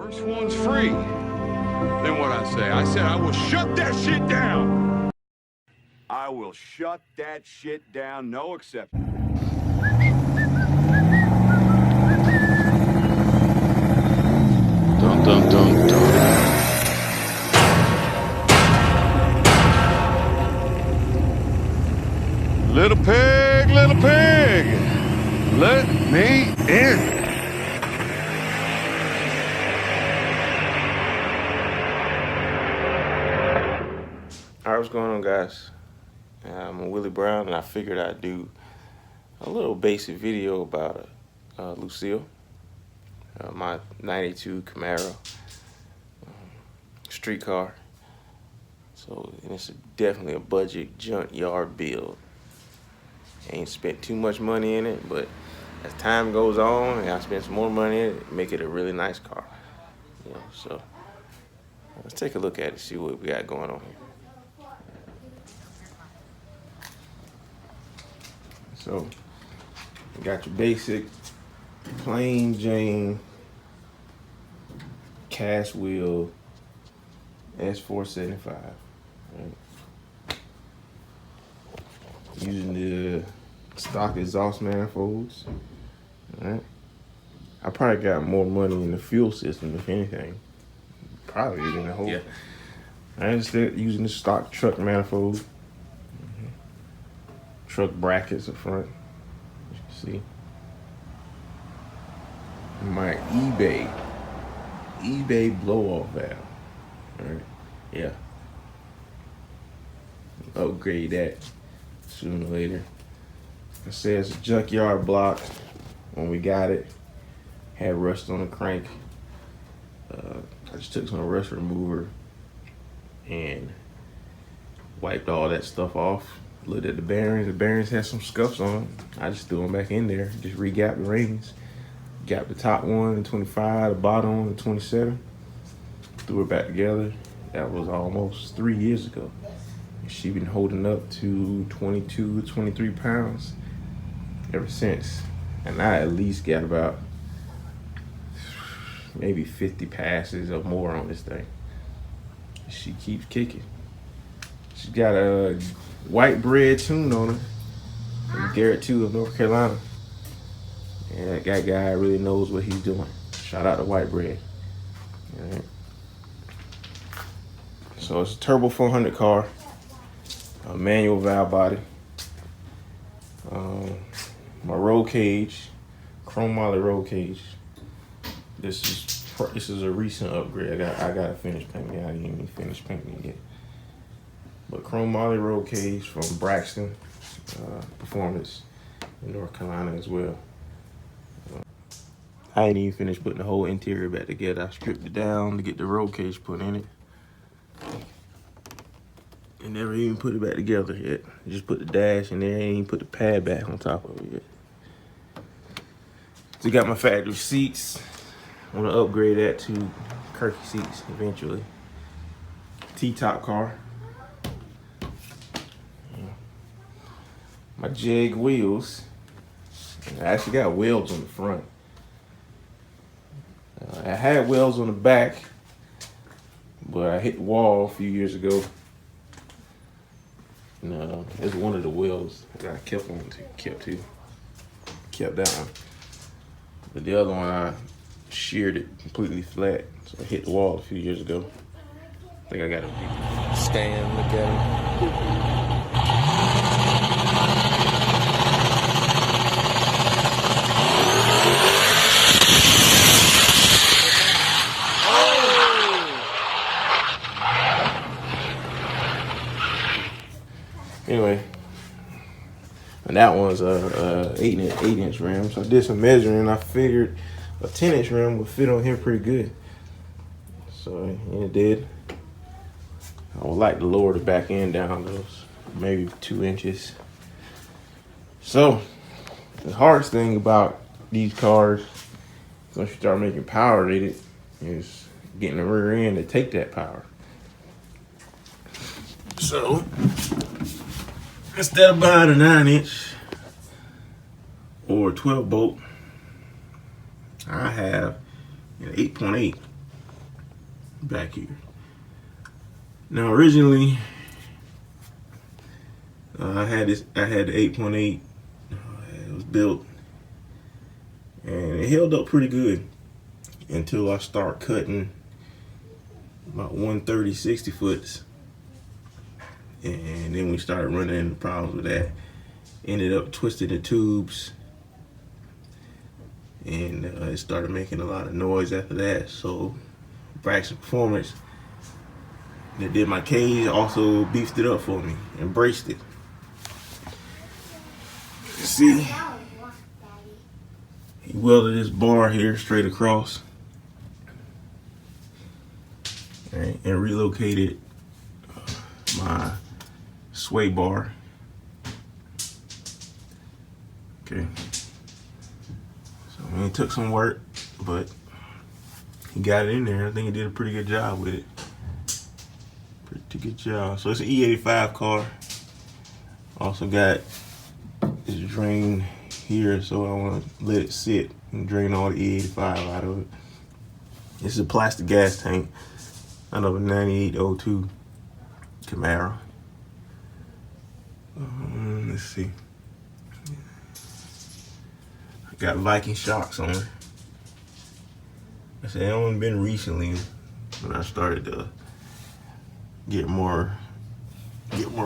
First one's free. Then what I say? I said I will shut that shit down. I will shut that shit down, no exception. Dun dun dun dun. Little pig, let me in. Alright, what's going on, guys? I'm Willie Brown, and I figured I'd do a little basic video about Lucille, my 92 Camaro street car. So it's definitely a budget junkyard build. Ain't spent too much money in it, but as time goes on and I spend some more money in it, make it a really nice car. You know, so let's take a look at it, see what we got going on here. So, you got your basic, plain Jane, cast wheel, S475, right? Using the stock exhaust manifolds, right? I probably got more money in the fuel system, if anything. Probably than the whole. Yeah. I instead using the stock truck manifold. Truck brackets up front, as you can see. My eBay blow-off valve. All right, yeah. Upgrade that sooner or later. It says junkyard block when we got it. Had rust on the crank. I just took some rust remover and wiped all that stuff off. Looked at the bearings had some scuffs on them. I just threw them back in there, just re-gapped the rings. Gapped the top one in 25, the bottom one in 27. Threw it back together. That was almost 3 years ago. She been holding up to 22, 23 pounds ever since. And I at least got about maybe 50 passes or more on this thing. She keeps kicking. She's got a white bread tune on her from Garrett 2 of North Carolina. And that guy really knows what he's doing. Shout out to white bread. All right. So it's a turbo 400 car, a manual valve body. My roll cage, chrome moly roll cage. This is a recent upgrade. I gotta finish painting it. I didn't even finish painting it yet. But chrome moly roll cage from Braxton Performance in North Carolina as well. I ain't even finished putting the whole interior back together. I stripped it down to get the roll cage put in it. And never even put it back together yet. Just put the dash in there, ain't even put the pad back on top of it yet. So got my factory seats. I want to upgrade that to Kirky seats eventually. T-top car. My Jag wheels. I actually got wheels on the front. I had wheels on the back, but I hit the wall a few years ago. No, it's one of the wheels that I kept that one. But the other one, I sheared it completely flat, so I hit the wall a few years ago. I think I got to stand, look at it. Anyway, and that one's a 8-inch rim. So I did some measuring and I figured a 10-inch rim would fit on here pretty good. So it did. I would like to lower the back end down those, maybe 2 inches. So the hardest thing about these cars, once you start making power rated, is getting the rear end to take that power. So instead of buying a 9-inch or a 12 bolt, I have an 8.8. back here. Now originally, I had the 8.8. It was built, and it held up pretty good until I start cutting about 130 60 foots, and then we started running into problems with that. Ended up twisting the tubes, and it started making a lot of noise after that. So Braxton Performance, that did my cage, also beefed it up for me and braced it. See, he welded this bar here straight across, and relocated my sway bar. Okay, so it took some work, but he got it in there. I think he did a pretty good job with it. Pretty good job. So it's an E85 car. Also got this drain here, so I want to let it sit and drain all the E85 out of it. This is a plastic gas tank out of a 9802 Camaro. Let's see. I got Viking shocks on it. I said it only been recently when I started to get more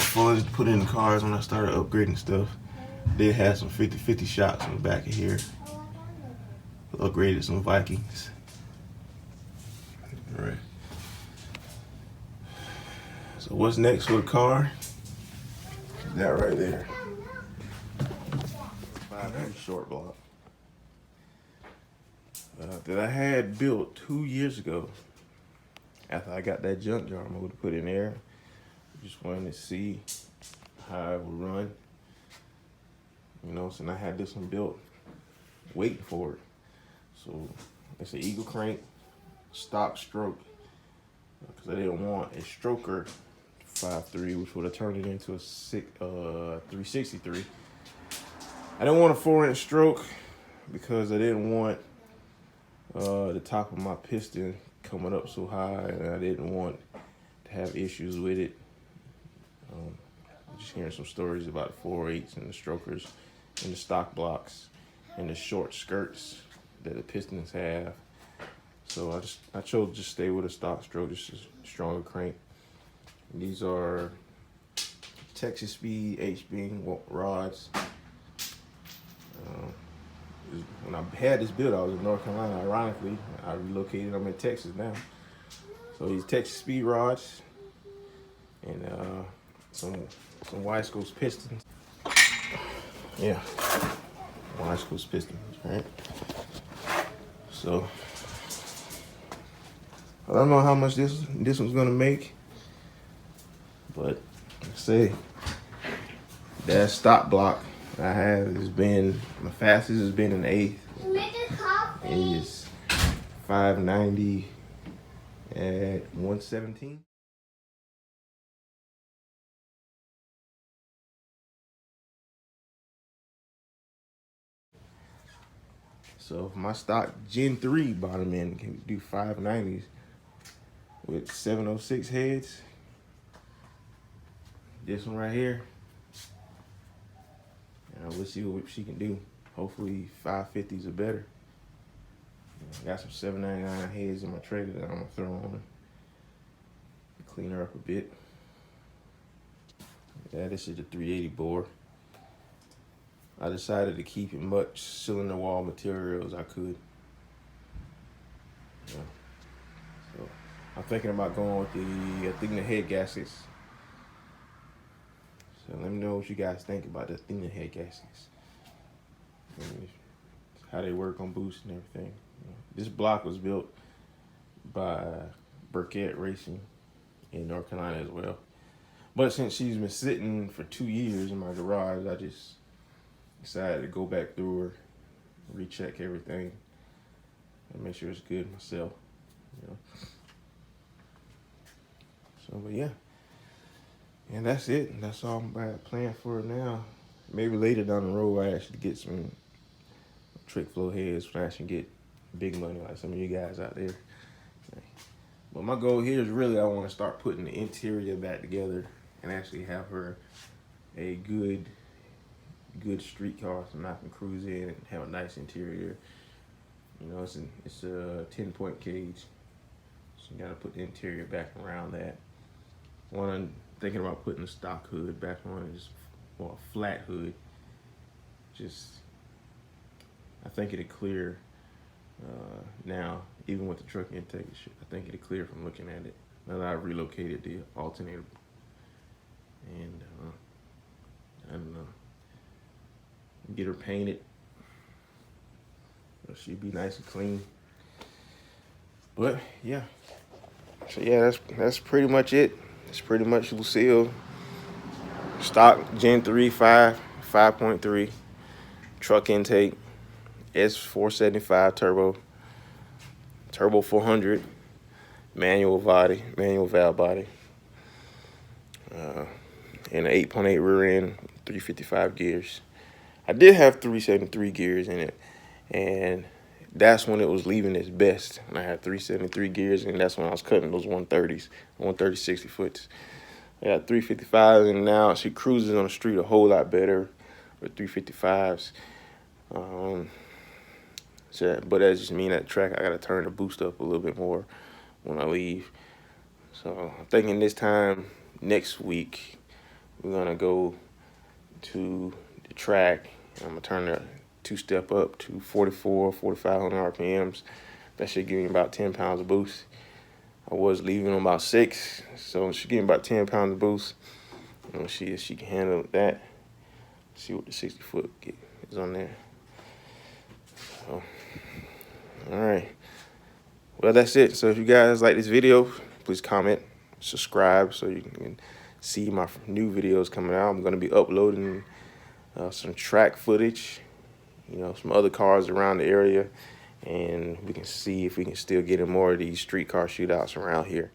funds put in the cars, when I started upgrading stuff. They had some 50/50 shocks on the back of here. Upgraded some Vikings. All right. So what's next for the car? That right there. 500 short block that I had built 2 years ago. After I got that junkyard motor put in there, just wanted to see how it would run. You know, so I had this one built, waiting for it. So it's an Eagle crank, stock stroke, because I didn't want a stroker 5.3, which would have turned it into a 363. I didn't want a 4-inch stroke because I didn't want the top of my piston coming up so high, and I didn't want to have issues with it. Just hearing some stories about 4.8s and the strokers and the stock blocks and the short skirts that the pistons have. So I chose to just stay with a stock stroke, just a stronger crank. And these are Texas Speed H-beam rods. When I had this built, I was in North Carolina. Ironically, I relocated. I'm in Texas now. So these Texas Speed rods and some West Coast pistons. Yeah, West Coast pistons, right? So I don't know how much this one's gonna make, but let's say that stock block I have has been, my fastest has been an 8th. Is 590 at 117. So if my stock Gen 3 bottom end can do 590s with 706 heads, this one right here, we'll see what she can do. Hopefully 550s or better. I got some 799 heads in my trailer that I'm gonna throw on her. Clean her up a bit. Yeah, this is the 380 bore. I decided to keep as much cylinder wall material as I could. Yeah. So I'm thinking about going with the head gaskets. So let me know what you guys think about the thinner head gaskets. How they work on boost and everything. This block was built by Budgetish Racing in North Carolina as well. But since she's been sitting for 2 years in my garage, I just decided to go back through her, recheck everything, and make sure it's good myself. You know. So, but yeah. And that's it. That's all I'm planning for now. Maybe later down the road, I actually get some trick flow heads when I actually get big money like some of you guys out there. But my goal here is really I want to start putting the interior back together and actually have her a good street car so I can cruise in and have a nice interior. You know, it's a 10-point cage, so you got to put the interior back around that. One I'm thinking about putting the stock hood back on, just or a flat hood. Just I think it'll clear now, even with the truck intake. I think it'll clear from looking at it. Now that I've relocated the alternator, and I don't know, get her painted. She'd be nice and clean. But yeah, so yeah, that's pretty much it. It's pretty much Lucille. Stock Gen 3 5.3 truck intake, S475 turbo 400, manual valve body, and an 8.8 rear end, 355 gears. I did have 373 gears in it, and that's when it was leaving its best. And I had 373 gears, and that's when I was cutting those 130s, 130 60 foots. I got 355s, and now she cruises on the street a whole lot better with 355s. But that just means that track I gotta turn the boost up a little bit more when I leave. So I'm thinking this time next week we're gonna go to the track. I'm gonna turn the two-step up to 4,500 RPMs. That should give me about 10 pounds of boost. I was leaving on about 6, so she gave me about 10 pounds of boost. You know, she can handle that. See what the 60 foot is on there. So, all right. Well, that's it. So if you guys like this video, please comment, subscribe, so you can see my new videos coming out. I'm gonna be uploading some track footage, you know, some other cars around the area, and we can see if we can still get in more of these street car shootouts around here.